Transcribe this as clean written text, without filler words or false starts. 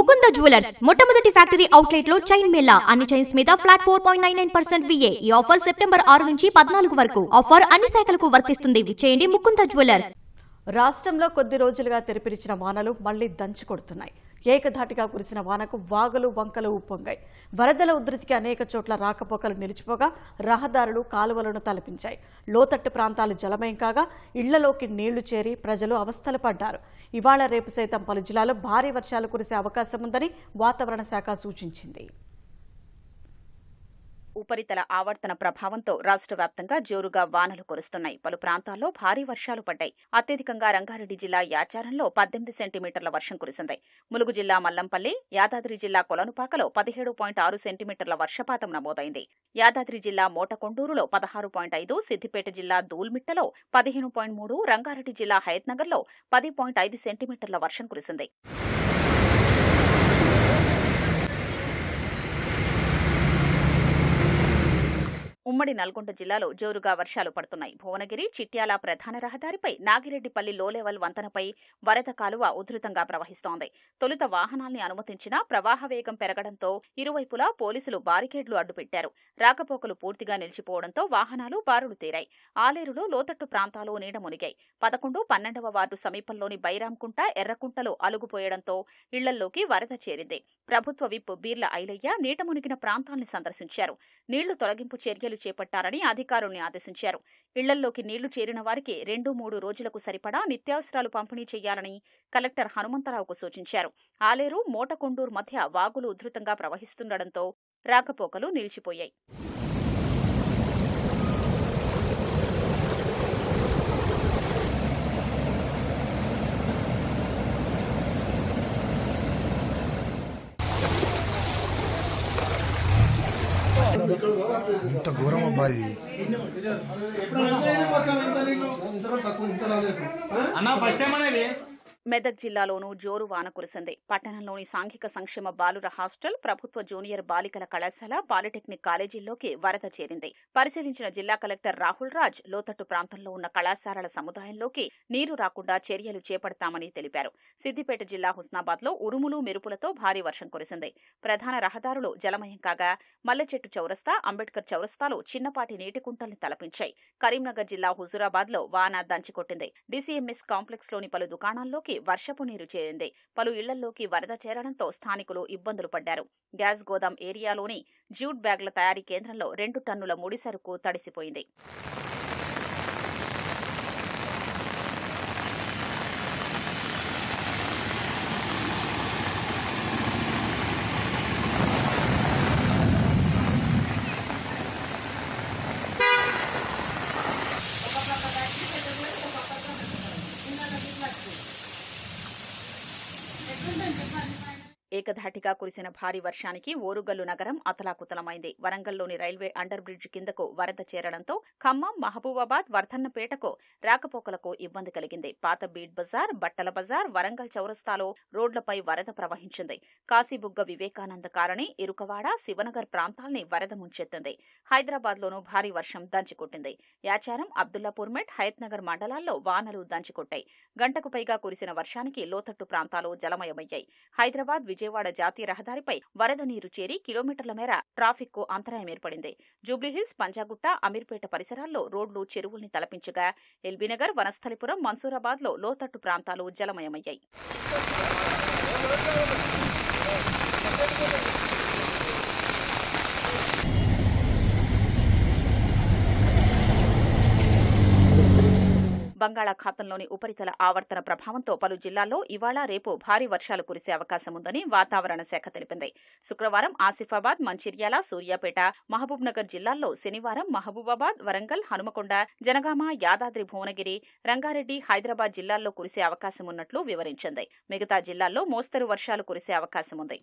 Mukunda jewellers మొట్టమొదటి factory outlet లో chain Mela అన్ని చైన్స్ మీద ఫ్లాట్ 4.99% VA. ఈ ఆఫర్ సెప్టెంబర్ 6 నుంచి 14 వరకు. ఆఫర్ అన్ని శాఖలకు వర్తిస్తుంది. విచ్చేయండి ముకుంద జ్యువెలర్స్. రాష్ట్రంలో కొద్ది రోజులుగా తెరిపిరిచిన వానలు మళ్లీ దంచుకొడుతున్నాయి. ఏకధాటిగా కురిసిన వానకు వాగులు వంకలు ఉప్పొంగాయి. వరదల ఉధృతికి అనేక చోట్ల రాకపోకలు నిలిచిపోగా రహదారులు కాలువలను తలపించాయి. లోతట్టు ప్రాంతాలు జలమయం కాగా ఇళ్లలోకి నీళ్లు చేరి ప్రజలు అవస్థలు పడ్డారు. ఇవాళ రేపు సైతం పలు జిల్లాల్లో భారీ వర్షాలు కురిసే అవకాశం ఉందని వాతావరణ శాఖ సూచించింది. ఉపరితల ఆవర్తన ప్రభావంతో రాష్ట్ర వ్యాప్తంగా జోరుగా వానలు కురుస్తున్నాయి. పలు ప్రాంతాల్లో భారీ వర్షాలు పడ్డాయి. అత్యధికంగా రంగారెడ్డి జిల్లా యాచారంలో 18 సెంటీమీటర్ల వర్షం కురిసింది. ములుగు జిల్లా మల్లంపల్లి, యాదాద్రి జిల్లా కొలనుపాకలో 17.6 సెంటీమీటర్ల వర్షపాతం నమోదైంది. యాదాద్రి జిల్లా మోటకొండూరులో 16.5, సిద్దిపేట జిల్లా దూల్మిట్టలో 15.3, రంగారెడ్డి జిల్లా హయత్నగర్లో 10.5 సెంటీమీటర్ల వర్షం కురిసింది. ఉమ్మడి నల్గొండ జిల్లాలో జోరుగా వర్షాలు పడుతున్నాయి. భువనగిరి చిట్యాల ప్రధాన రహదారిపై నాగిరెడ్డిపల్లి లో లెవెల్ వంతెనపై వరద కాలువ ఉధృతంగా ప్రవహిస్తోంది. తొలుత వాహనాల్ని అనుమతించినా ప్రవాహ వేగం పెరగడంతో ఇరువైపులా పోలీసులు బారికేడ్లు అడ్డుపెట్టారు. రాకపోకలు పూర్తిగా నిలిచిపోవడంతో వాహనాలు బారులు తీరాయి. ఆలేరులో లోతట్టు ప్రాంతాలు నీట మునిగాయి. 11, 12వ వార్డు సమీపంలోని బైరాంకుంట, ఎర్రకుంటలో అలుగుపోయడంతో ఇళ్లల్లోకి వరద చేరింది. ప్రభుత్వ విప్ బీర్ల ఐలయ్య నీట మునిగిన ప్రాంతాల్ని సందర్శించారు. నీళ్లు తొలగింపు చర్యలు చేపట్టారని అధికారుల్ని ఆదేశించారు. ఇళ్లల్లోకి నీళ్లు చేరిన వారికి 2-3 రోజులకు సరిపడా నిత్యావసరాలు పంపిణీ చేయాలని కలెక్టర్ హనుమంతరావుకు సూచించారు. ఆలేరు, మోటకొండూరు మధ్య వాగులు ఉధృతంగా ప్రవహిస్తుండటంతో రాకపోకలు నిలిచిపోయాయి. ఇంత ఘోరం అబ్బాయి. మెదక్ జిల్లాలోనూ జోరు వాన కురిసింది. పట్టణంలోని సాంఘిక సంక్షేమ బాలుర హాస్టల్, ప్రభుత్వ జూనియర్ బాలికల కళాశాల, పాలిటెక్నిక్ కాలేజీల్లోకి వరద చేరింది. పరిశీలించిన జిల్లా కలెక్టర్ రాహుల్ రాజ్ లోతట్టు ప్రాంతంలో ఉన్న కళాశాలల సముదాయంలోకి నీరు రాకుండా చర్యలు చేపడతామని తెలిపారు. సిద్దిపేట జిల్లా హుస్నాబాద్లో ఉరుములు మెరుపులతో భారీ వర్షం కురిసింది. ప్రధాన రహదారులు జలమయం కాగా మల్లెచెట్టు చౌరస్తా, అంబేద్కర్ చౌరస్తాలో చిన్నపాటి నీటి కుంటల్ని తలపించాయి. కరీంనగర్ జిల్లా హుజూరాబాద్లో వాన దంచికొట్టింది. డీసీఎంఎస్ కాంప్లెక్స్లోని పలు దుకాణాల్లోకి వర్షపు నీరు చేరింది. పలు ఇళ్లల్లోకి వరద చేరడంతో స్థానికులు ఇబ్బందులు పడ్డారు. గ్యాస్ గోదాం ఏరియాలోని జ్యూట్ బ్యాగ్ల తయారీ కేంద్రంలో 2 టన్నుల ముడి సరుకు తడిసిపోయింది. ఏకధాటిగా కురిసిన భారీ వర్షానికి ఓరుగల్లు నగరం అతలాకుతలమైంది. వరంగల్లోని రైల్వే అండర్ బ్రిడ్జ్ కిందకు వరద చేరడంతో ఖమ్మం, మహబూబాబాద్, వర్ధన్నపేటకు రాకపోకలకు ఇబ్బంది కలిగింది. పాత బీట్ బజార్, బట్టల బజార్, వరంగల్ చౌరస్తాలో రోడ్లపై వరద ప్రవహించింది. కాశీబుగ్గ, వివేకానంద కాలనీ, ఇరుకవాడ, శివనగర్ ప్రాంతాల్ని వరద ముంచెత్తింది. హైదరాబాద్లోనూ భారీ వర్షం దంచికొట్టింది. యాచారం, అబ్దుల్లాపూర్ మెట్, హయత్నగర్ మండలాల్లో వానలు దంచికొట్టాయి. గంటకు పైగా కురిసిన వర్షానికి లోతట్టు ప్రాంతాలు జలమయమయ్యాయి. హైదరాబాద్, విజయవాడ జాతీయ రహదారిపై వరద నీరు చేరి కిలోమీటర్ల మేర ట్రాఫిక్ కు అంతరాయం ఏర్పడింది. జూబ్లీహిల్స్, పంజాగుట్ట, అమీర్పేట పరిసరాల్లో రోడ్లు, చెరువుల్ని తలపించగా ఎల్బీనగర్, వనస్థలిపురం, మన్సూరాబాద్ లో లోతట్టు ప్రాంతాలు జలమయమయ్యాయి. బంగాళాఖాతంలోని ఉపరితల ఆవర్తన ప్రభావంతో పలు జిల్లాల్లో ఇవాళ రేపు భారీ వర్షాలు కురిసే అవకాశం ఉందని వాతావరణ శాఖ తెలిపింది. శుక్రవారం ఆసిఫాబాద్, మంచిర్యాల, సూర్యాపేట, మహబూబ్నగర్ జిల్లాల్లో, శనివారం మహబూబాబాద్, వరంగల్, హనుమకొండ, జనగామ, యాదాద్రి భువనగిరి, రంగారెడ్డి, హైదరాబాద్ జిల్లాల్లో కురిసే అవకాశం ఉన్నట్లు వివరించింది. మిగతా జిల్లాల్లో మోస్తరు వర్షాలు కురిసే అవకాశం ఉంది.